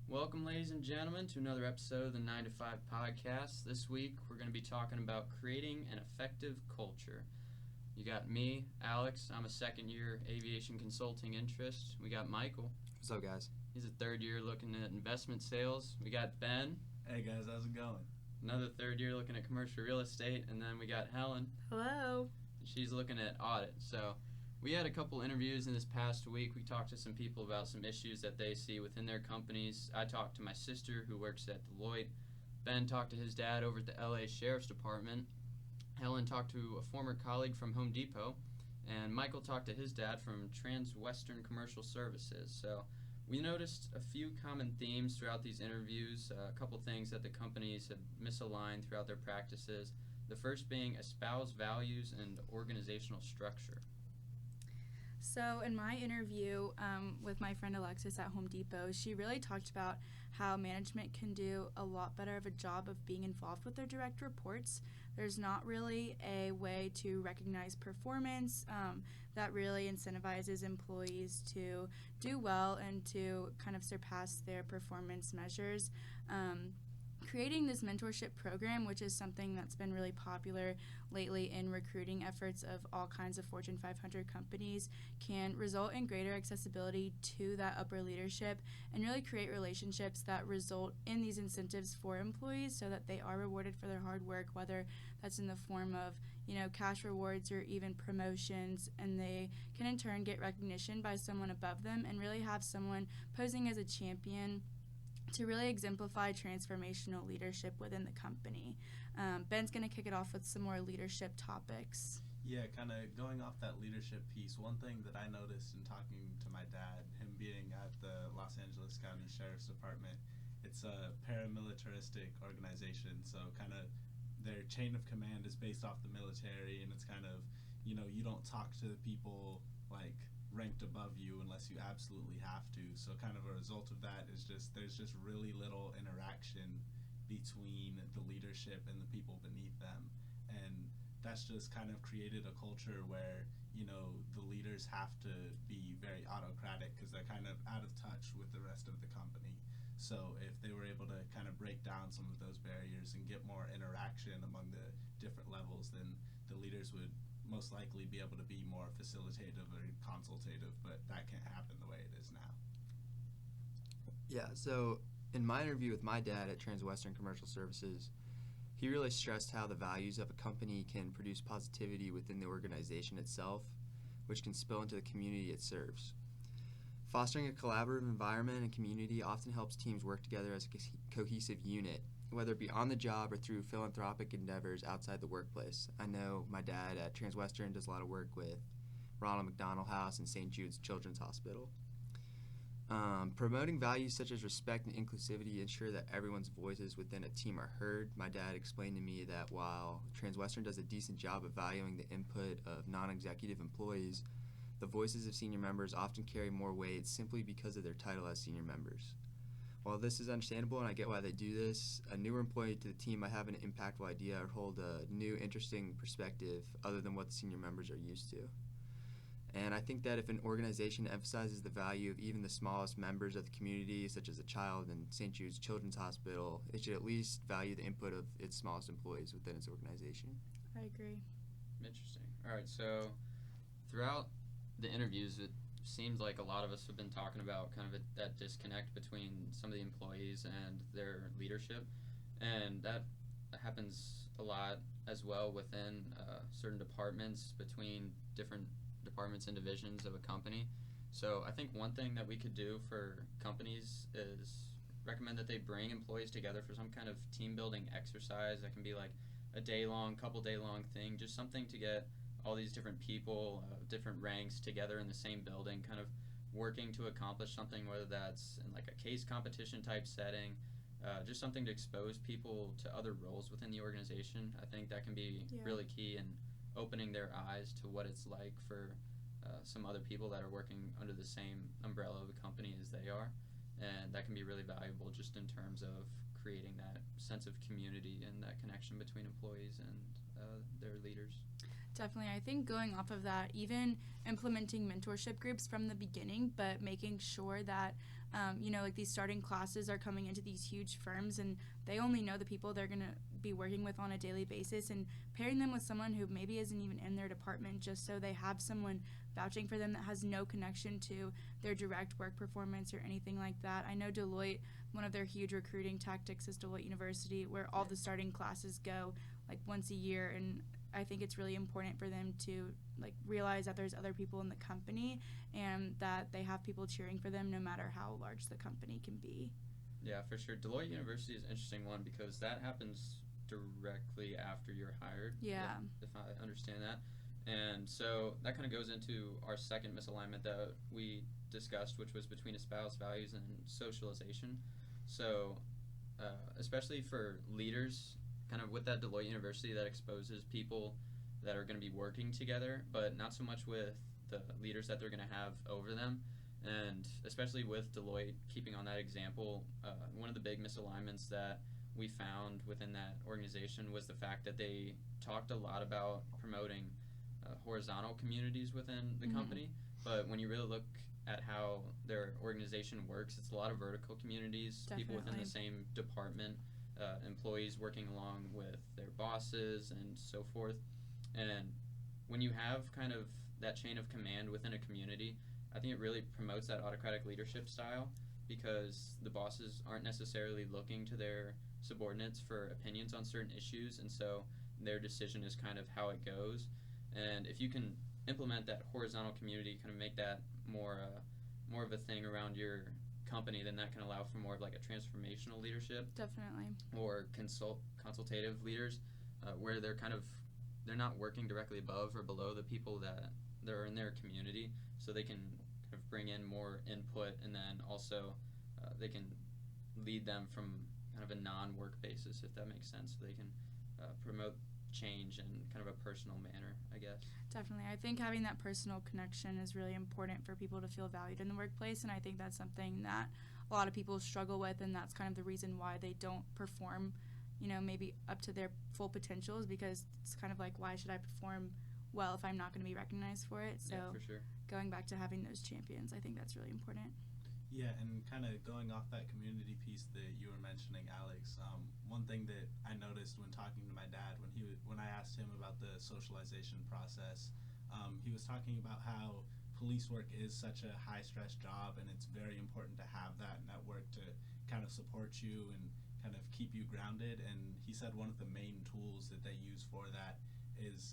Welcome, ladies and gentlemen, to another episode of the 9 to 5 podcast. This week, we're going to be talking about creating an effective culture. You got me, Alex. I'm a second-year aviation consulting interest. We got Michael. What's up, guys? He's a third year looking at investment sales. We got Ben. Hey, guys. How's it going? Another third year looking at commercial real estate. And then we got Helen. Hello. She's looking at audit. So we had a couple interviews in this past week. We talked to some people about some issues that they see within their companies. I talked to my sister who works at Deloitte. Ben talked to his dad over at the LA Sheriff's Department. Helen talked to a former colleague from Home Depot. And Michael talked to his dad from Transwestern Commercial Services. So we noticed a few common themes throughout these interviews, a couple things that the companies have misaligned throughout their practices. The first being espouse values and organizational structure. So in my interview with my friend Alexis at Home Depot, she really talked about how management can do a lot better of a job of being involved with their direct reports. There's not really a way to recognize performance that really incentivizes employees to do well and to kind of surpass their performance measures. Creating this mentorship program, which is something that's been really popular lately in recruiting efforts of all kinds of Fortune 500 companies, can result in greater accessibility to that upper leadership and really create relationships that result in these incentives for employees so that they are rewarded for their hard work, whether that's in the form of cash rewards or even promotions, and they can in turn get recognition by someone above them and really have someone posing as a champion to really exemplify transformational leadership within the company. Ben's going to kick it off with some more leadership topics. Yeah, kind of going off that leadership piece, one thing that I noticed in talking to my dad, him being at the Los Angeles County Sheriff's Department, it's a paramilitaristic organization, so kind of their chain of command is based off the military, and it's kind of, you don't talk to the people like ranked above you unless you absolutely have to. So kind of a result of that is there's just really little interaction between the leadership and the people beneath them, and that's just kind of created a culture where the leaders have to be very autocratic because they're kind of out of touch with the rest of the company. So if they were able to kind of break down some of those barriers and get more interaction among the different levels, then the leaders would most likely be able to be more facilitative or consultative, but that can't happen the way it is now. Yeah, so in my interview with my dad at Transwestern Commercial Services, he really stressed how the values of a company can produce positivity within the organization itself, which can spill into the community it serves. Fostering a collaborative environment and community often helps teams work together as a cohesive unit, whether it be on the job or through philanthropic endeavors outside the workplace. I know my dad at Transwestern does a lot of work with Ronald McDonald House and St. Jude's Children's Hospital. Promoting values such as respect and inclusivity ensure that everyone's voices within a team are heard. My dad explained to me that while Transwestern does a decent job of valuing the input of non-executive employees, the voices of senior members often carry more weight simply because of their title as senior members. While this is understandable and I get why they do this, a newer employee to the team might have an impactful idea or hold a new, interesting perspective other than what the senior members are used to. And I think that if an organization emphasizes the value of even the smallest members of the community, such as a child in St. Jude's Children's Hospital, it should at least value the input of its smallest employees within its organization. I agree. Interesting. All right, so throughout the interviews, it seems like a lot of us have been talking about kind of that disconnect between some of the employees and their leadership, and that happens a lot as well within certain departments, between different departments and divisions of a company. So I think one thing that we could do for companies is recommend that they bring employees together for some kind of team building exercise. That can be like a day-long, couple-day-long thing, just something to get all these different people, different ranks together in the same building, kind of working to accomplish something, whether that's in like a case competition type setting, just something to expose people to other roles within the organization. I think that can be really key in opening their eyes to what it's like for some other people that are working under the same umbrella of a company as they are. And that can be really valuable just in terms of creating that sense of community and that connection between employees and their leaders. Definitely. I think going off of that, even implementing mentorship groups from the beginning, but making sure that Like these starting classes are coming into these huge firms, and they only know the people they're going to be working with on a daily basis, and pairing them with someone who maybe isn't even in their department just so they have someone vouching for them that has no connection to their direct work performance or anything like that. I know Deloitte, one of their huge recruiting tactics is Deloitte University, where all the starting classes go like once a year, and I think it's really important for them to like realize that there's other people in the company and that they have people cheering for them no matter how large the company can be. Yeah, for sure. Deloitte University is an interesting one because that happens directly after you're hired. Yeah. If I understand that. And so that kind of goes into our second misalignment that we discussed, which was between espoused values and socialization. So especially for leaders, kind of with that Deloitte University that exposes people that are going to be working together, but not so much with the leaders that they're going to have over them. And especially with Deloitte, keeping on that example, one of the big misalignments that we found within that organization was the fact that they talked a lot about promoting horizontal communities within the company, but when you really look at how their organization works, it's a lot of vertical communities, people within the same department, employees working along with their bosses and so forth. And when you have kind of that chain of command within a community, I think it really promotes that autocratic leadership style because the bosses aren't necessarily looking to their subordinates for opinions on certain issues, and so their decision is kind of how it goes. And if you can implement that horizontal community, kind of make that more of a thing around your company, then that can allow for more of like a transformational leadership. Definitely. Or consultative leaders, where they're not working directly above or below the people that they're in their community, so they can kind of bring in more input, and then also they can lead them from kind of a non-work basis, if that makes sense. So they can promote change in kind of a personal manner, I guess. Definitely. I think having that personal connection is really important for people to feel valued in the workplace, and I think that's something that a lot of people struggle with, and that's kind of the reason why they don't perform, maybe up to their full potentials, because it's kind of like, why should I perform well if I'm not going to be recognized for it? So yeah, for sure. Going back to having those champions, I think that's really important. Yeah, and kind of going off that community piece that you were mentioning, Alex, one thing that I noticed when talking to my dad, when I asked him about the socialization process, he was talking about how police work is such a high-stress job, and it's very important to have that network to kind of support you and kind of keep you grounded. And he said one of the main tools that they use for that is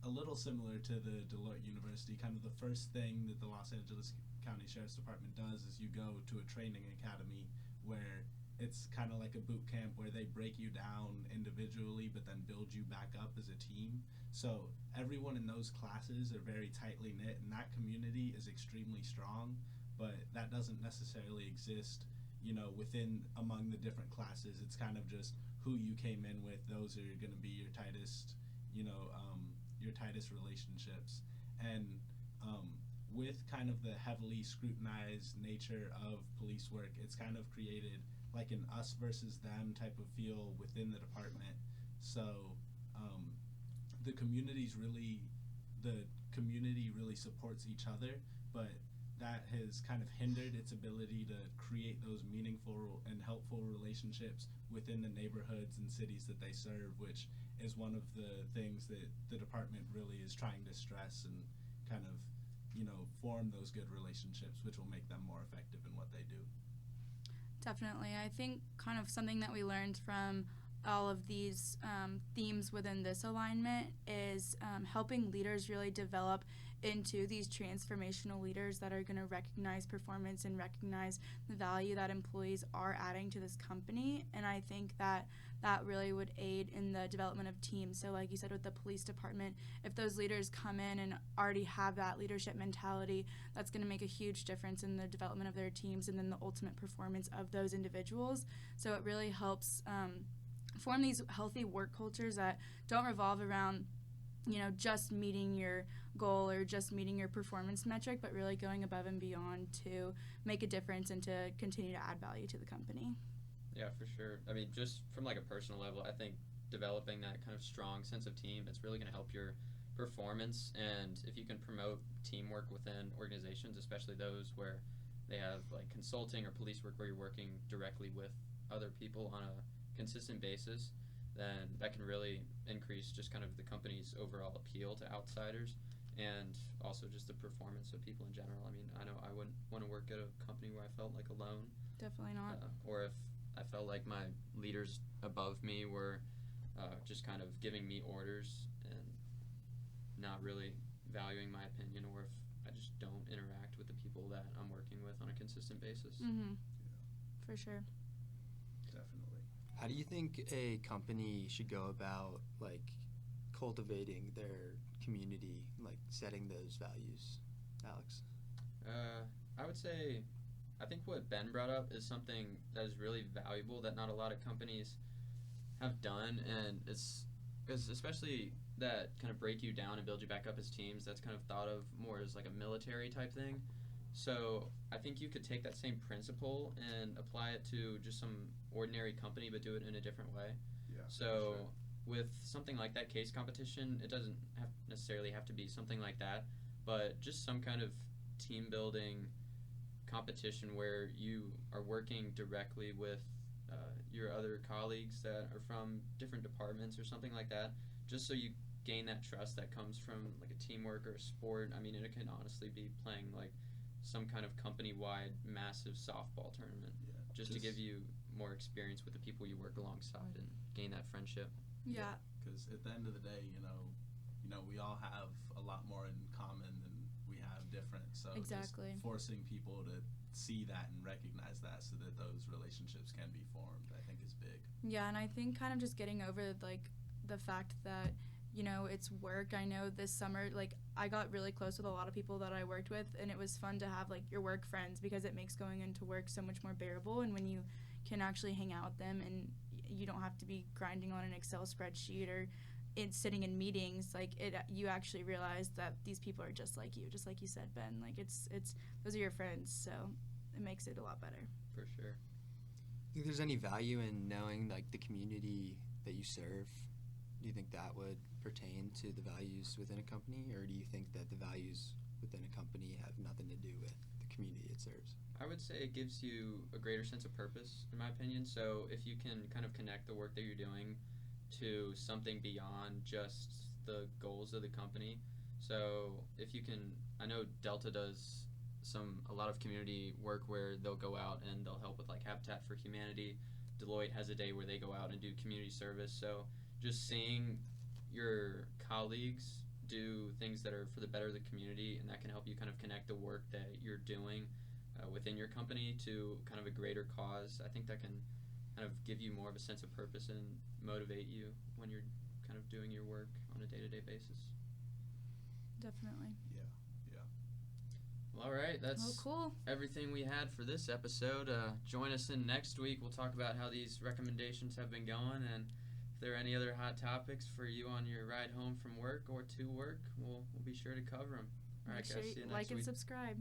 a little similar to the Deloitte University. Kind of the first thing that the Los Angeles County Sheriff's Department does is you go to a training academy where it's kind of like a boot camp where they break you down individually but then build you back up as a team. So everyone in those classes are very tightly knit, and that community is extremely strong, but that doesn't necessarily exist within among the different classes. It's kind of just who you came in with. Those are going to be your tightest relationships. And with kind of the heavily scrutinized nature of police work, it's kind of created like an us versus them type of feel within the department. So the community really supports each other, but that has kind of hindered its ability to create those meaningful and helpful relationships within the neighborhoods and cities that they serve, which is one of the things that the department really is trying to stress and kind of form those good relationships, which will make them more effective in what they do. Definitely. I think kind of something that we learned from all of these themes within this alignment is helping leaders really develop into these transformational leaders that are going to recognize performance and recognize the value that employees are adding to this company. And I think that really would aid in the development of teams. So like you said with the police department, if those leaders come in and already have that leadership mentality, that's going to make a huge difference in the development of their teams and then the ultimate performance of those individuals. So it really helps form these healthy work cultures that don't revolve around just meeting your goal or just meeting your performance metric, but really going above and beyond to make a difference and to continue to add value to the company. Yeah, for sure. I mean, just from like a personal level, I think developing that kind of strong sense of team, it's really going to help your performance. And if you can promote teamwork within organizations, especially those where they have like consulting or police work where you're working directly with other people on a consistent basis, then that can really increase just kind of the company's overall appeal to outsiders and also just the performance of people in general. I mean, I know I wouldn't want to work at a company where I felt like alone. Definitely not. Or if I felt like my leaders above me were just kind of giving me orders and not really valuing my opinion, or if I just don't interact with the people that I'm working with on a consistent basis. Mm-hmm. For sure. Definitely. How do you think a company should go about like cultivating their community, like setting those values, Alex? I would say, I think what Ben brought up is something that is really valuable that not a lot of companies have done, and it's especially that kind of break you down and build you back up as teams. That's kind of thought of more as like a military type thing. So I think you could take that same principle and apply it to just some ordinary company, but do it in a different way. Yeah. So with something like that case competition, it doesn't necessarily have to be something like that, but just some kind of team building competition where you are working directly with your other colleagues that are from different departments or something like that, just so you gain that trust that comes from like a teamwork or a sport. I mean, it can honestly be playing like some kind of company-wide massive softball tournament, just to give you more experience with the people you work alongside and gain that friendship. Yeah. Because at the end of the day, you know, we all have a lot more in common than we have different. So Exactly. just forcing people to see that and recognize that so that those relationships can be formed, I think is big. Yeah, and I think kind of just getting over like the fact that, you know, it's work. I know this summer, like, I got really close with a lot of people that I worked with, and it was fun to have like your work friends, because it makes going into work so much more bearable. And when you can actually hang out with them and you don't have to be grinding on an Excel spreadsheet or sitting in meetings, like you actually realize that these people are just like you said, Ben. Like it's those are your friends, so it makes it a lot better. For sure. Do you think there's any value in knowing like the community that you serve? Do you think that would pertain to the values within a company, or do you think that the values within a company have nothing to do with the community it serves? I would say it gives you a greater sense of purpose, in my opinion. So if you can kind of connect the work that you're doing to something beyond just the goals of the company. So if you can, I know Delta does a lot of community work where they'll go out and they'll help with like Habitat for Humanity. Deloitte has a day where they go out and do community service. So just seeing your colleagues do things that are for the better of the community, and that can help you kind of connect the work that you're doing within your company to kind of a greater cause. I think that can kind of give you more of a sense of purpose and motivate you when you're kind of doing your work on a day-to-day basis. Definitely. Yeah. Well, all right, that's cool. everything we had for this episode. Join us in next week. We'll talk about how these recommendations have been going, and if there are any other hot topics for you on your ride home from work or to work, we'll be sure to cover them. All right, Make guys, sure see you you next like week. and subscribe.